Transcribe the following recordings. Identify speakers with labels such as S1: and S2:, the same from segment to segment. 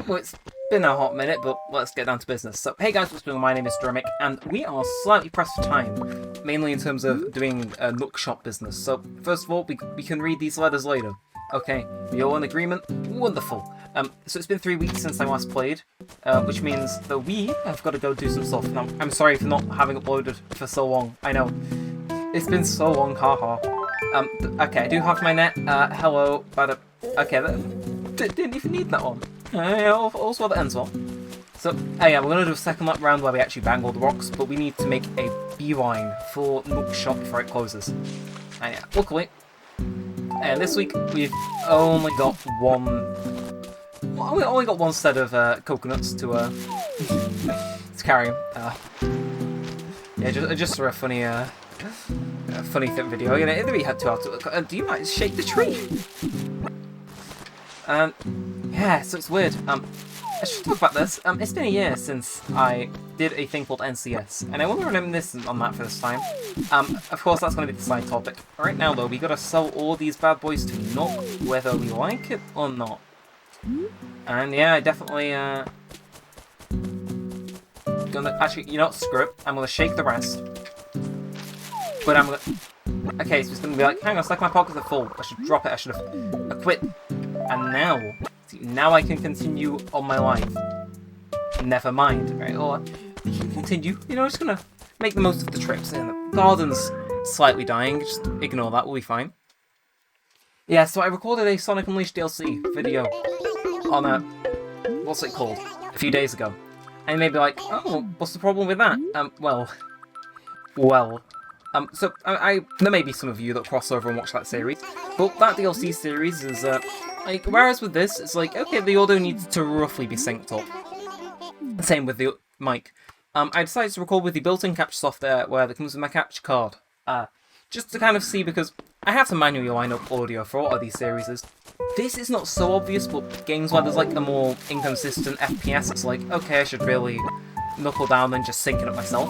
S1: Well, it's been a hot minute, but let's get down to business. So, hey guys, what's going on? My name is Neremik, and we are slightly pressed for time, mainly in terms of doing a Nook shop business. So, first of all, we can read these letters later. Okay, we all in agreement? Wonderful. So it's been 3 weeks since I last played, which means that we have got to go do some stuff. Now, I'm sorry for not having uploaded for so long. I know. It's been so long, haha. Okay, I do have my net. Hello, but okay, didn't even need that one. Also that ends well. So, yeah, we're gonna do a second lap round where we actually bang all the rocks, but we need to make a beeline for Nook shop before it closes. And yeah, luckily, this week we've only got one. Well, we only got one set of coconuts to carry. Yeah, just for a funny thing video. You know, we had 2 hours to look. Do you mind shake the tree? Yeah, so it's weird. I should talk about this. It's been a year since I did a thing called NCS, and I want to reminisce on that for this time. Of course, that's going to be the side topic. Right now, though, we got to sell all these bad boys to Nook, whether we like it or not. And yeah, I definitely gonna actually, you know what, screw it. I'm gonna shake the rest, but I'm gonna. Okay, so it's gonna be like, hang on, it's like my pockets are full. I should drop it. I should have quit. And now I can continue on my life. Never mind, right? Or we can continue. You know, just gonna make the most of the trips. And the garden's slightly dying. Just ignore that. We'll be fine. Yeah, so I recorded a Sonic Unleashed DLC video on what's it called? A few days ago. And you may be like, oh, what's the problem with that? Well. So there may be some of you that cross over and watch that series, but that DLC series is, like, whereas with this, it's like, okay, the audio needs to roughly be synced up. Same with the mic. I decided to record with the built-in capture software where that comes with my capture card. Just to kind of see, because I have to manually line up audio for all of these series. This is not so obvious, but games where there's like a more inconsistent FPS, it's like, okay, I should really knuckle down and just sync it up myself.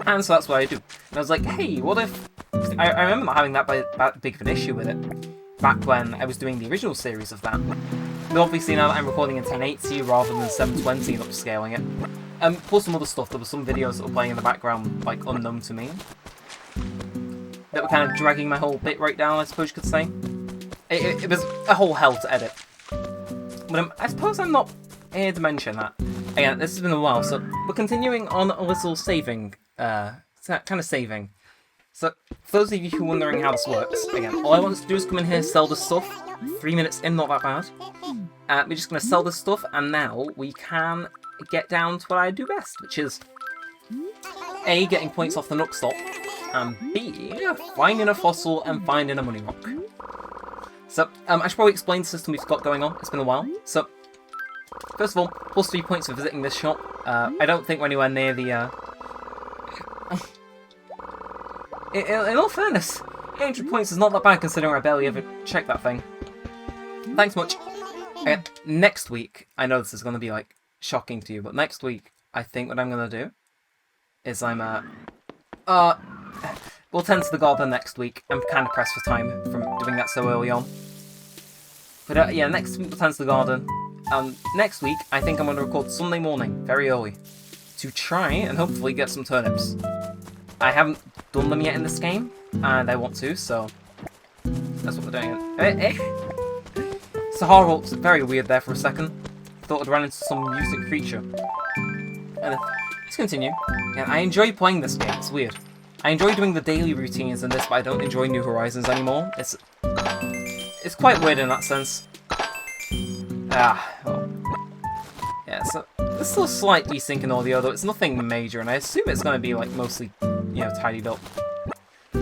S1: And so that's what I do. And I was like, hey, what if... I remember not having that big of an issue with it back when I was doing the original series of that. But obviously now that I'm recording in 1080 rather than 720 and upscaling it. Plus some other stuff, there were some videos that were playing in the background, like, unknown to me, that were kind of dragging my whole bit right down, I suppose you could say. It was a whole hell to edit. But I suppose I'm not here to mention that. Again, this has been a while, so we're continuing on a little saving, kind of saving. So, for those of you who are wondering how this works, again, all I want to do is come in here, sell this stuff. 3 minutes in, not that bad. We're just going to sell this stuff, and now we can get down to what I do best, which is A, getting points off the Nook stop, and B, finding a fossil and finding a money rock. So, I should probably explain the system we've got going on. It's been a while. So, first of all, plus 3 points for visiting this shop. I don't think we're anywhere near the, in all fairness, 800 points is not that bad considering I barely ever check that thing. Thanks much. Next week, I know this is going to be, like, shocking to you, but next week, I think what I'm going to do is we'll tend to the garden next week. I'm kind of pressed for time from doing that so early on. But yeah, next week we'll tend to the garden. Next week, I think I'm going to record Sunday morning, very early, to try and hopefully get some turnips. I haven't done them yet in this game, and I want to, so that's what we're doing. Sahara looked very weird there for a second. Thought I'd run into some music creature. Let's continue. Yeah, I enjoy playing this game, it's weird. I enjoy doing the daily routines in this, but I don't enjoy New Horizons anymore. It's quite weird in that sense. Well. Yeah, so there's still a slight desync in audio, though it's nothing major, and I assume it's going to be, like, mostly, you know, tidied up.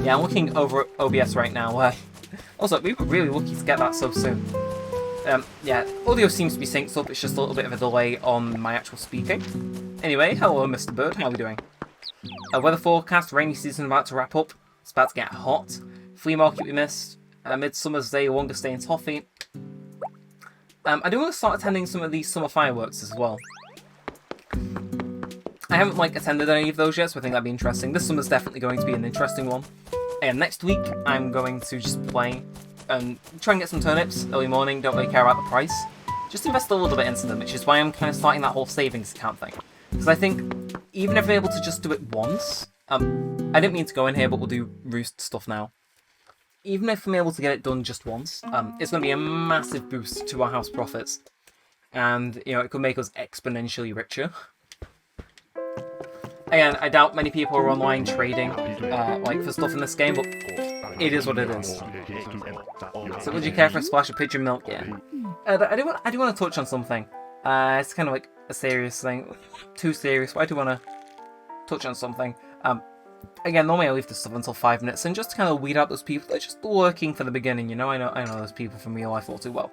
S1: Yeah, I'm looking over at OBS right now. Also, we were really lucky to get that so soon. Yeah, audio seems to be synced up, it's just a little bit of a delay on my actual speaking. Anyway, hello Mr. Bird, how are we doing? Weather forecast, rainy season about to wrap up. It's about to get hot. Flea market we missed. Midsummer's Day, longest day in Toffee. I do want to start attending some of these summer fireworks as well. I haven't, like, attended any of those yet, so I think that'd be interesting. This summer's definitely going to be an interesting one. And next week, I'm going to just play and try and get some turnips early morning. Don't really care about the price. just invest a little bit into them, which is why I'm kind of starting that whole savings account thing. Because I think, even if I'm able to just do it once, I didn't mean to go in here, but we'll do Roost stuff now. Even if I'm able to get it done just once, it's going to be a massive boost to our house profits. And, you know, it could make us exponentially richer. Again, I doubt many people are online trading, like, for stuff in this game, but it is what it is. So would you care for a splash of pigeon milk? Yeah. I do want to touch on something. It's kind of like a serious thing. Too serious, but I do want to touch on something. Again, normally I leave this stuff until 5 minutes, and just to kind of weed out those people that are just lurking for the beginning, you know? I know those people from real life all too well.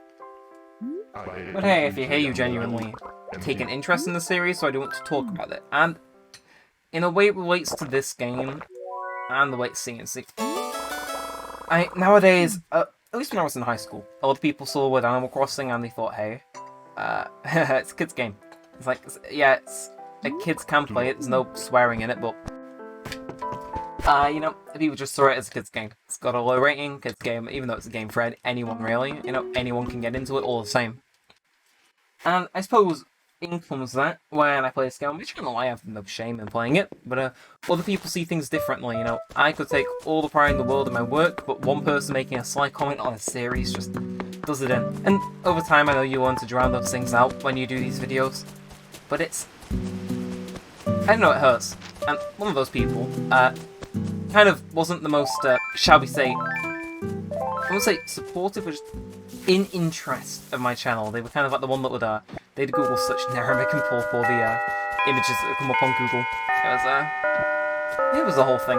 S1: But hey, if you genuinely take an interest in the series, so I do want to talk about it. And in a way it relates to this game, and the way it's seen. Nowadays, at least when I was in high school, a lot of people saw the word Animal Crossing and they thought, hey, it's a kid's game. It's like, yeah, kids can play it, there's no swearing in it, but you know, people just saw it as a kid's game. It's got a low rating, kid's game, even though it's a game for anyone really. You know, anyone can get into it all the same. And I suppose in comes that when I play this game, which I don't know, I have no shame in playing it, but other people see things differently. You know, I could take all the pride in the world in my work, but one person making a slight comment on a series just does it in. And over time, I know you want to drown those things out when you do these videos, but it's, I know it hurts. And one of those people, kind of wasn't the most, shall we say, I won't say supportive, but just in interest of my channel. They were kind of like the one that would, they'd Google search Neremik and pull for the images that come up on Google. It was the whole thing.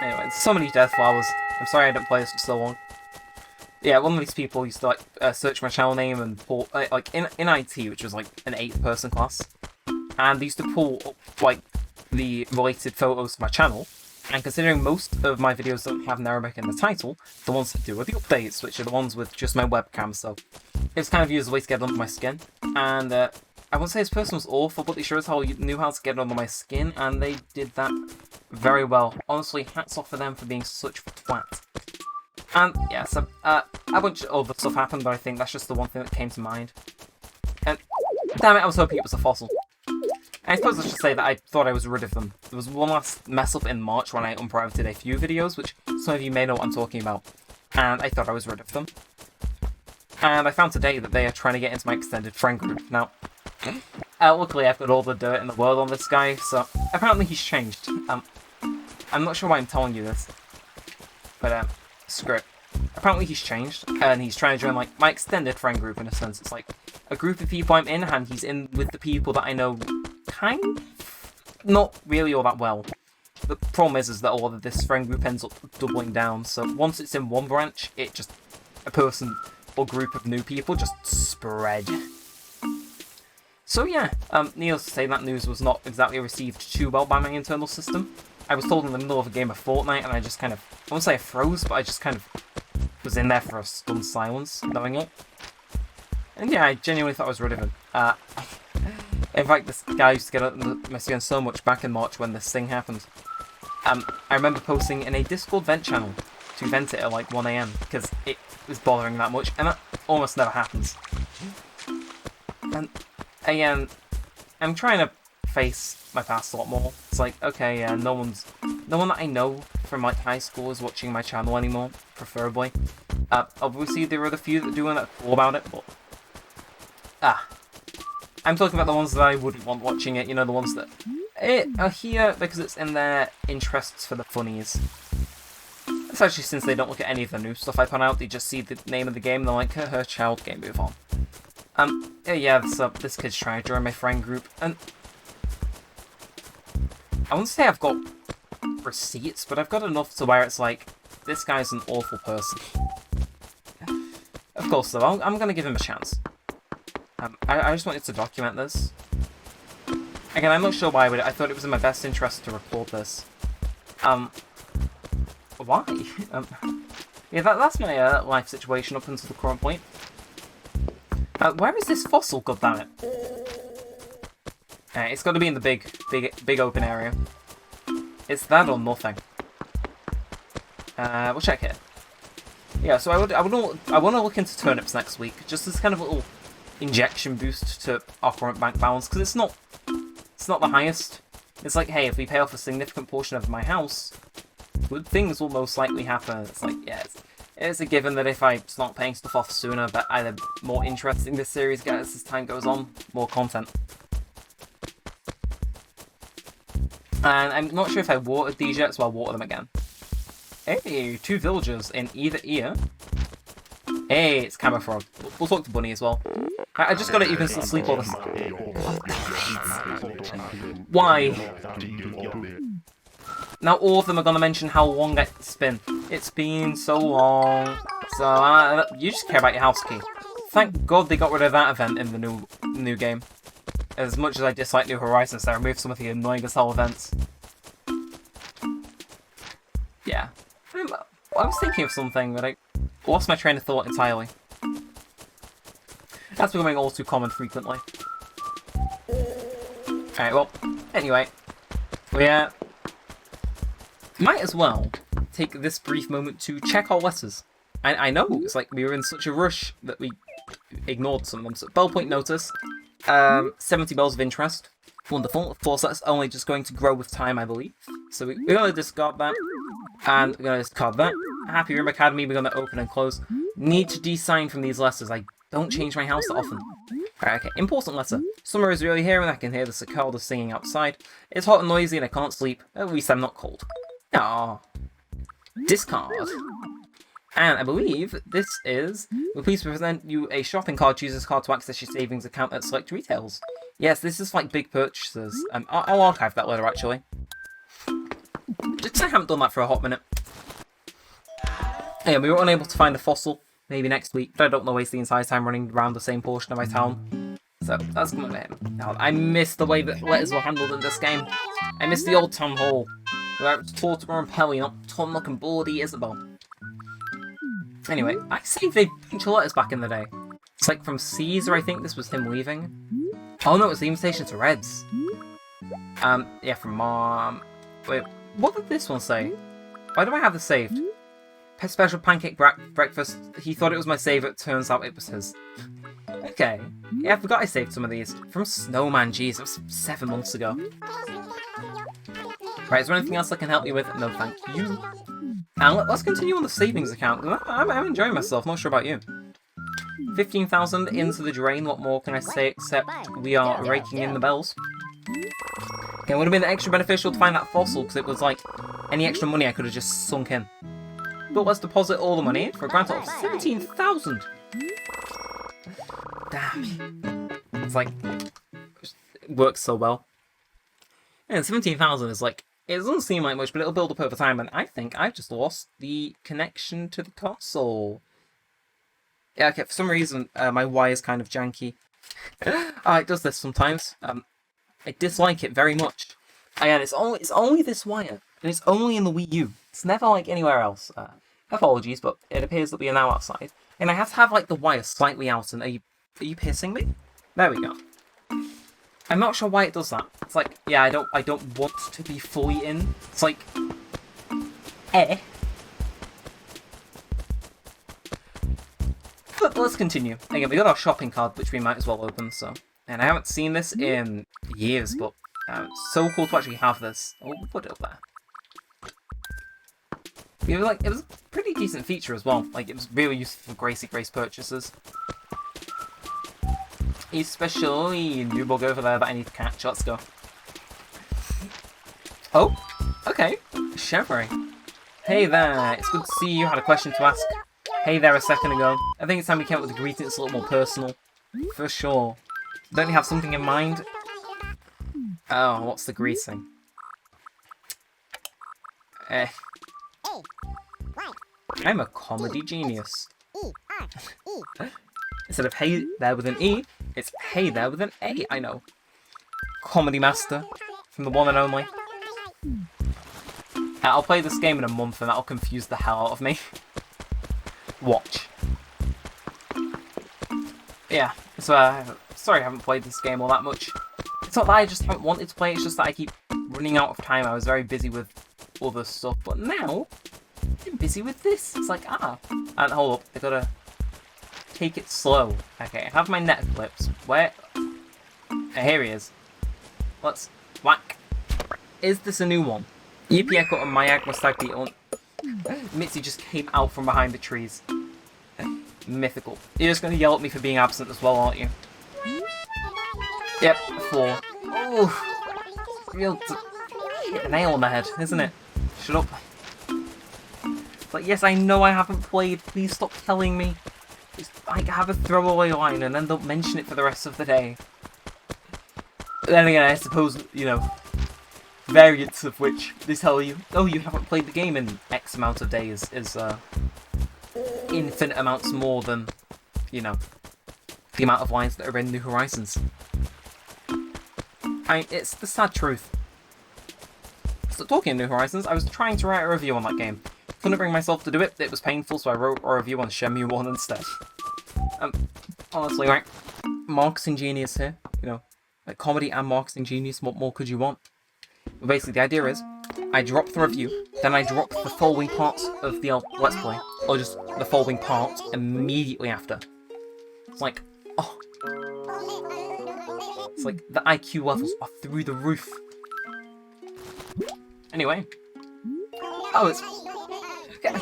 S1: Anyway, so many death flowers. I'm sorry I didn't play this for so long. Yeah, one of these people used to like search my channel name and pull like in IT, which was like an 8-person class, and they used to pull up like the related photos to my channel. And considering most of my videos don't have Neremik in the title, the ones that do are the updates, which are the ones with just my webcam, so it's kind of used as a way to get under my skin. And I wouldn't say this person was awful, but they sure as hell knew how to get under my skin, and they did that very well. Honestly, hats off for them for being such twat. And yeah, so a bunch of other stuff happened, but I think that's just the one thing that came to mind. And damn it, I was hoping it was a fossil. I suppose I should say that I thought I was rid of them. There was one last mess up in March when I unprivated a few videos, which some of you may know what I'm talking about, and I thought I was rid of them. And I found today that they are trying to get into my extended friend group. Now, luckily I've got all the dirt in the world on this guy, so apparently he's changed. I'm not sure why I'm telling you this, but screw it. Apparently he's changed, and he's trying to join like my extended friend group in a sense. It's like a group of people I'm in, and he's in with the people that I know kind of not really all that well. The problem is that all of this friend group ends up doubling down, so once it's in one branch, it just, a person or group of new people just spread. So yeah, needless to say, that news was not exactly received too well by my internal system. I was told in the middle of a game of Fortnite, and I just kind of, I won't say I froze, but I just kind of was in there for a stunned silence, knowing it. And yeah, I genuinely thought I was rid of him. In fact, this guy used to get under my skin so much back in March when this thing happened. I remember posting in a Discord vent channel to vent it at like 1 AM because it was bothering that much, and that almost never happens. And again, I'm trying to face my past a lot more. It's like, okay, yeah, no one that I know from like high school is watching my channel anymore, preferably. Obviously there are the few that do and that are cool about it, but I'm talking about the ones that I wouldn't want watching it, you know, the ones that are here because it's in their interests for the funnies. Especially since they don't look at any of the new stuff I put out, they just see the name of the game and they're like, her child game, move on. Yeah, this kid's trying to join my friend group, and I won't say I've got receipts, but I've got enough to where it's like, this guy's an awful person. Of course, though, I'm gonna give him a chance. I just wanted to document this. Again, I'm not sure why, but I thought it was in my best interest to record this. Why? Yeah, that's my life situation up until the current point. Where is this fossil, goddammit? It's got to be in the big open area. It's that or nothing. We'll check here. Yeah, so I want to look into turnips next week, just as kind of a little injection boost to our current bank balance, because it's not the highest. It's like, hey, if we pay off a significant portion of my house, good things will most likely happen. It's like, yeah, it's a given that if I start paying stuff off sooner, but either more interesting this series gets as time goes on, more content. And I'm not sure if I watered these yet, so I'll water them again. Hey, 2 villagers in either ear. Hey, it's Camafrog. We'll talk to Bunny as well. I just gotta even sleep all this. Why? Now all of them are gonna mention how long it's been. It's been so long. So you just care about your house key. Thank God they got rid of that event in the new game. As much as I dislike New Horizons, they removed some of the annoying as hell events. Yeah. I was thinking of something, but I lost my train of thought entirely. That's becoming all too common frequently. Alright, well, anyway. We might as well take this brief moment to check our letters. I know, it's like we were in such a rush that we ignored some of them. So, Bell Point Notice. 70 bells of interest. Wonderful. Of course, that's only just going to grow with time, I believe. So we're going to discard that. And we're going to discard that. Happy Room Academy, we're going to open and close. Need to de-sign from these letters. I don't change my house that often. Alright, okay. Important letter. Summer is really here and I can hear the cicadas singing outside. It's hot and noisy and I can't sleep. At least I'm not cold. Aww. Discard. And I believe this is... We're pleased to present you a shopping card. Choose this card to access your savings account at select retails. Yes, this is like big purchases. I'll archive that letter, actually. Just 'cause I haven't done that for a hot minute. Yeah, we were unable to find a fossil. Maybe next week, but I don't want to waste the entire time running around the same portion of my town. So, that's coming to him. Now, I miss the way that letters were handled in this game. I miss the old town hall. Where it's Tortimer and Pelly, not Tomnock and Bloody Isabel. Anyway, I saved a bunch of letters back in the day. It's like from Caesar, I think this was him leaving. Oh no, it was the invitation to Reds. Yeah, from Mom. Wait, what did this one say? Why do I have this saved? Special pancake breakfast. He thought it was my save, it turns out it was his. Okay. Yeah, I forgot I saved some of these. From Snowman, jeez, that was 7 months ago. Right, is there anything else I can help you with? No, thank you. And let's continue on the savings account. I'm enjoying myself, not sure about you. 15,000 into the drain, what more can I say except we are raking in the bells. Okay, it would have been extra beneficial to find that fossil, because it was like, any extra money I could have just sunk in. But let's deposit all the money for a grand total of 17,000! Damn. It's like, it works so well. And 17,000 is like, it doesn't seem like much, but it'll build up over time, and I think I've just lost the connection to the console. Yeah, okay, for some reason, my Y is kind of janky. It does this sometimes. I dislike it very much. Again, it's only this wire, and it's only in the Wii U. It's never like anywhere else. Apologies, but it appears that we are now outside. And I have to have like the wire slightly out, and are you pissing me? There we go. I'm not sure why it does that. It's like, yeah, I don't want to be fully in. It's like, But let's continue. Again, we got our shopping card, which we might as well open, so. And I haven't seen this in years, but it's so cool to actually have this. Oh, we'll put it up there. It was a pretty decent feature as well. Like, it was really useful for Gracie Grace purchases. Especially new bug over there that I need to catch. Let's go. Oh, okay. Chevrolet. Hey there, it's good to see you. Had a question to ask. Hey there a second ago. I think it's time we came up with a greeting that's a little more personal. For sure. Don't you have something in mind? Oh, what's the greeting? I'm a comedy genius. Instead of hey there with an E, it's hey there with an A, I know. Comedy master, from the one and only. I'll play this game in a month and that'll confuse the hell out of me. Watch. Yeah, so sorry I haven't played this game all that much. It's not that I just haven't wanted to play, it's just that I keep running out of time. I was very busy with other stuff, but now I'm busy with this. It's like, I And hold up, I gotta take it slow. Okay, I have my net clips. Where? Here he is. Let's whack. Is this a new one? Yippee, I got a Myagma Stag Beetle. Mitzi just came out from behind the trees. Mythical. You're just gonna yell at me for being absent as well, aren't you? Yep, 4. Oh, real hit the nail on the head, isn't it? Shut up. It's like, yes, I know I haven't played. Please stop telling me. Just, like, have a throwaway line and then don't mention it for the rest of the day. But then again, I suppose, you know, variants of which they tell you, oh, you haven't played the game in X amount of days is infinite amounts more than, you know, the amount of lines that are in New Horizons. I mean, it's the sad truth. So talking of New Horizons, I was trying to write a review on that game. Couldn't bring myself to do it, it was painful, so I wrote a review on Shenmue 1 instead. Honestly, right, marketing genius here, you know, like comedy and marketing genius, what more could you want? But basically, the idea is, I drop the review, then I drop the following part of the Let's Play, or just the following part immediately after. It's like, oh. It's like the IQ levels are through the roof. Anyway. Oh, it's... Okay.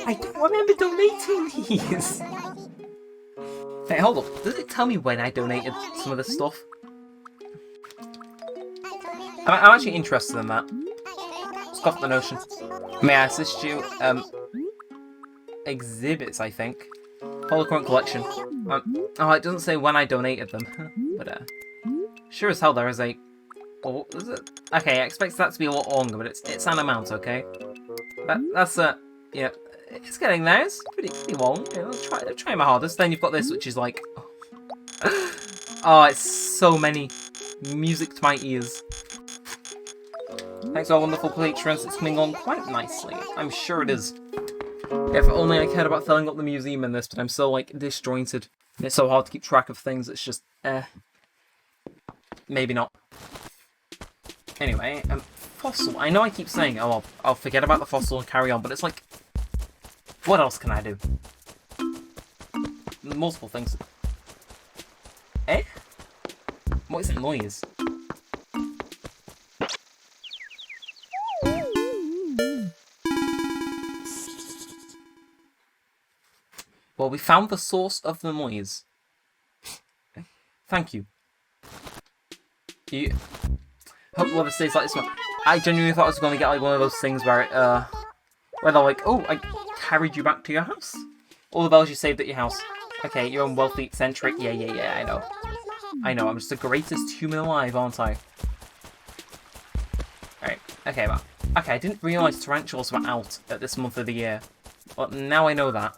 S1: I don't remember donating these! Hey, hold up. Does it tell me when I donated some of this stuff? I'm actually interested in that. Scoff the notion. May I assist you? Exhibits, I think. Holocron collection. Oh, it doesn't say when I donated them. But, sure as hell there is a... Oh, is it? Okay, I expect that to be a lot longer, but it's an amount, okay? That's, yeah, it's getting there. It's pretty long. Yeah, I'll try my hardest. Then you've got this, which is like... Oh, it's so many. Music to my ears. Thanks to our wonderful patrons, it's coming on quite nicely. I'm sure it is. If only I cared about filling up the museum in this, but I'm so, like, disjointed. It's so hard to keep track of things, it's just, maybe not. Anyway, fossil. I know I keep saying, oh, I'll forget about the fossil and carry on, but it's like, what else can I do? Multiple things. Eh? What is that noise? Well, we found the source of the noise. Thank you. You... Hope weather stays like this one. I genuinely thought I was going to get like one of those things where it, where they're like, oh, I carried you back to your house. All the bells you saved at your house. Okay, you're wealthy, eccentric. Yeah, I know. I know, I'm just the greatest human alive, aren't I? Alright, okay, well. Okay, I didn't realise tarantulas were out at this month of the year. Well, now I know that.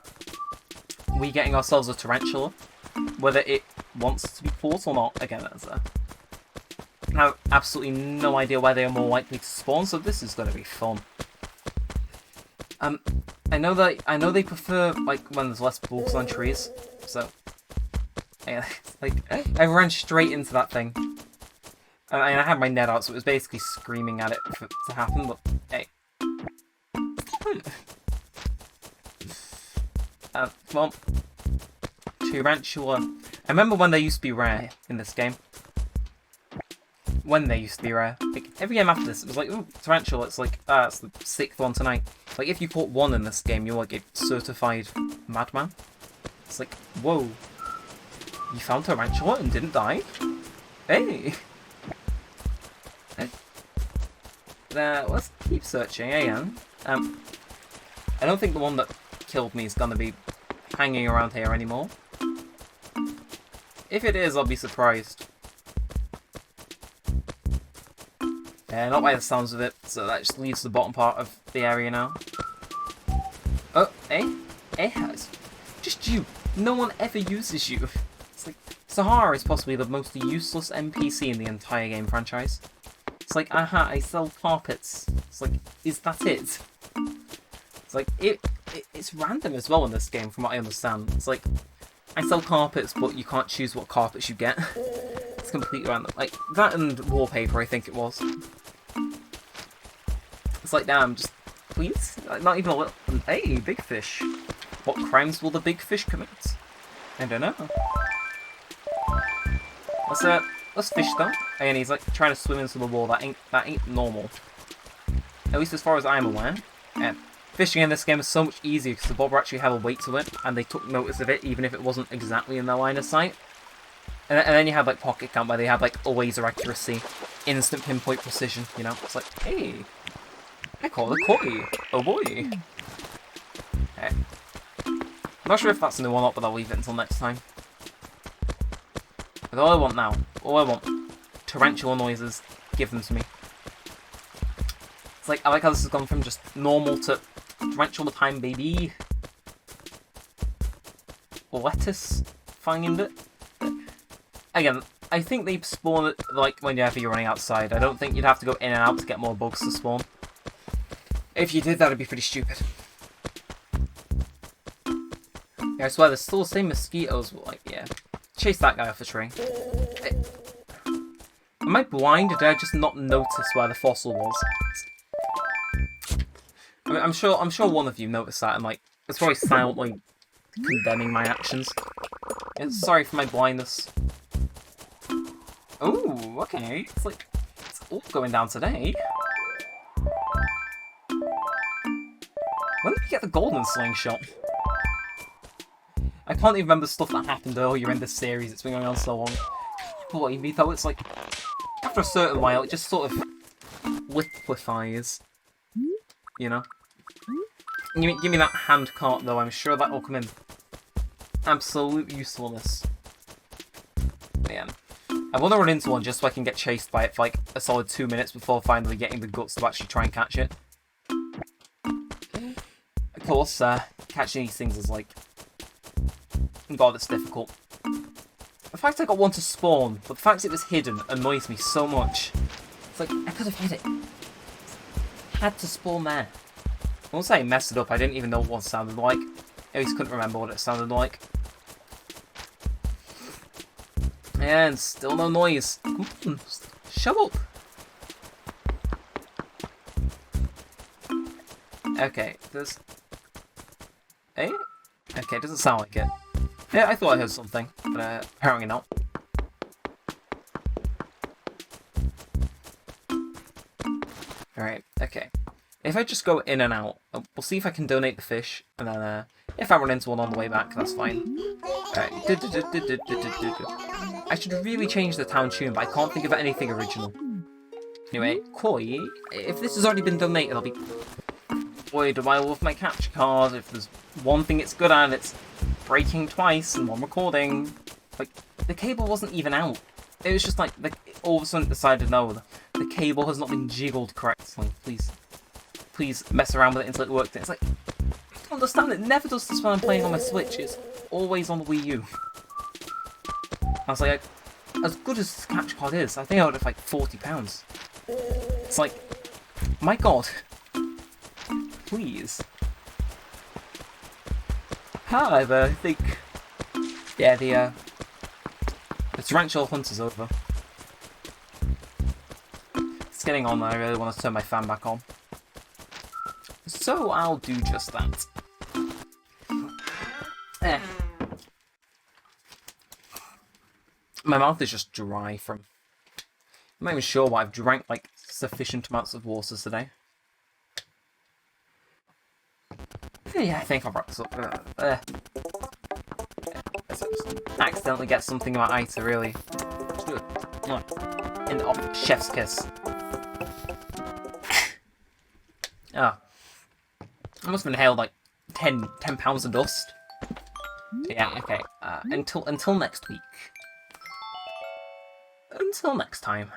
S1: We getting ourselves a tarantula. Whether it wants to be caught or not, again, that's I have absolutely no idea where they are more likely to spawn, so this is going to be fun. I know they prefer like when there's less bulbs on trees, so yeah, like I ran straight into that thing, and I had my net out, so it was basically screaming at it for it to happen. But hey, well, tarantula. I remember when they used to be rare in this game. When they used to be rare. Like, every game after this, it was like, ooh, tarantula, it's like, it's the 6th one tonight. Like, if you caught one in this game, you're like a certified madman. It's like, whoa. You found tarantula and didn't die? Hey! Let's keep searching again. I don't think the one that killed me is gonna be hanging around here anymore. If it is, I'll be surprised. Not by the sounds of it, so that just leaves the bottom part of the area now. Oh, it's just you. No one ever uses you. It's like, Sahara is possibly the most useless NPC in the entire game franchise. It's like, aha, I sell carpets. It's like, is that it? It's like, it's random as well in this game, from what I understand. It's like, I sell carpets, but you can't choose what carpets you get. It's completely random. Like, that and wallpaper, I think it was. It's like, damn, just, please? Like, not even a little... Hey, big fish. What crimes will the big fish commit? I don't know. Let's fish though. And he's like trying to swim into the wall. That ain't normal. At least as far as I'm aware. Fishing in this game is so much easier because the bobber actually had a weight to it, and they took notice of it even if it wasn't exactly in their line of sight. And then you have like Pocket Camp where they have like laser accuracy, instant pinpoint precision. You know, it's like, hey, I call it a koi. Oh boy. Okay. I'm not sure if that's new or not, but I'll leave it until next time. But all I want now, tarantula noises, give them to me. It's like, I like how this has gone from just normal to tarantula time, baby. Lettuce, find it. Again, I think they spawn it, like, whenever you're running outside. I don't think you'd have to go in and out to get more bugs to spawn. If you did, that'd be pretty stupid. Yeah, I swear, there's still the same mosquitoes, but, like, yeah. Chase that guy off the tree. Am I blind, or did I just not notice where the fossil was? I mean, I'm sure one of you noticed that, and, like, it's probably silently condemning my actions. Sorry for my blindness. Oh, okay. It's like, it's all going down today. When did we get the golden slingshot? I can't even remember stuff that happened earlier in this series. It's been going on so long. Believe me, though, it's like, after a certain while, it just sort of liquefies. You know? Give me that hand cart, though. I'm sure that will come in absolute usefulness. Man. I want to run into one just so I can get chased by it for like a solid 2 minutes before finally getting the guts to actually try and catch it. Of course, catching these things is like... God, it's difficult. The fact I got one to spawn, but the fact it was hidden annoys me so much. It's like, I could have hit it. Had to spawn there. Once I messed it up, I didn't even know what it sounded like. I just couldn't remember what it sounded like. And still no noise. Come on, shut up. Okay, there's... Eh? Okay, it doesn't sound like it. Yeah, I thought I heard something, but apparently not. Alright, okay. If I just go in and out, we'll see if I can donate the fish, and then if I run into one on the way back, that's fine. Alright. I should really change the town tune, but I can't think of anything original. Anyway, koi, if this has already been donated, I'll be... Boy, do I love my capture card. If there's one thing it's good at, it's breaking twice in one recording. Like, the cable wasn't even out. It was just like, all of a sudden it decided, no, the cable has not been jiggled correctly. Please mess around with it until it worked. It's like, I don't understand, it never does this when I'm playing on my Switch. It's always on the Wii U. I was like, as good as this capture card is, I think I would have like £40. It's like, my god. Please. However, I think, yeah, the tarantula hunt is over. It's getting on, I really want to turn my fan back on. So I'll do just that. My mouth is just dry from... I'm not even sure why. I've drank like sufficient amounts of water today. Yeah, I think I'll wrap this up. Accidentally get something about Aita, really. In the chef's kiss. Ah. I must have inhaled like 10 pounds of dust. Yeah, okay. Until next week. Until next time.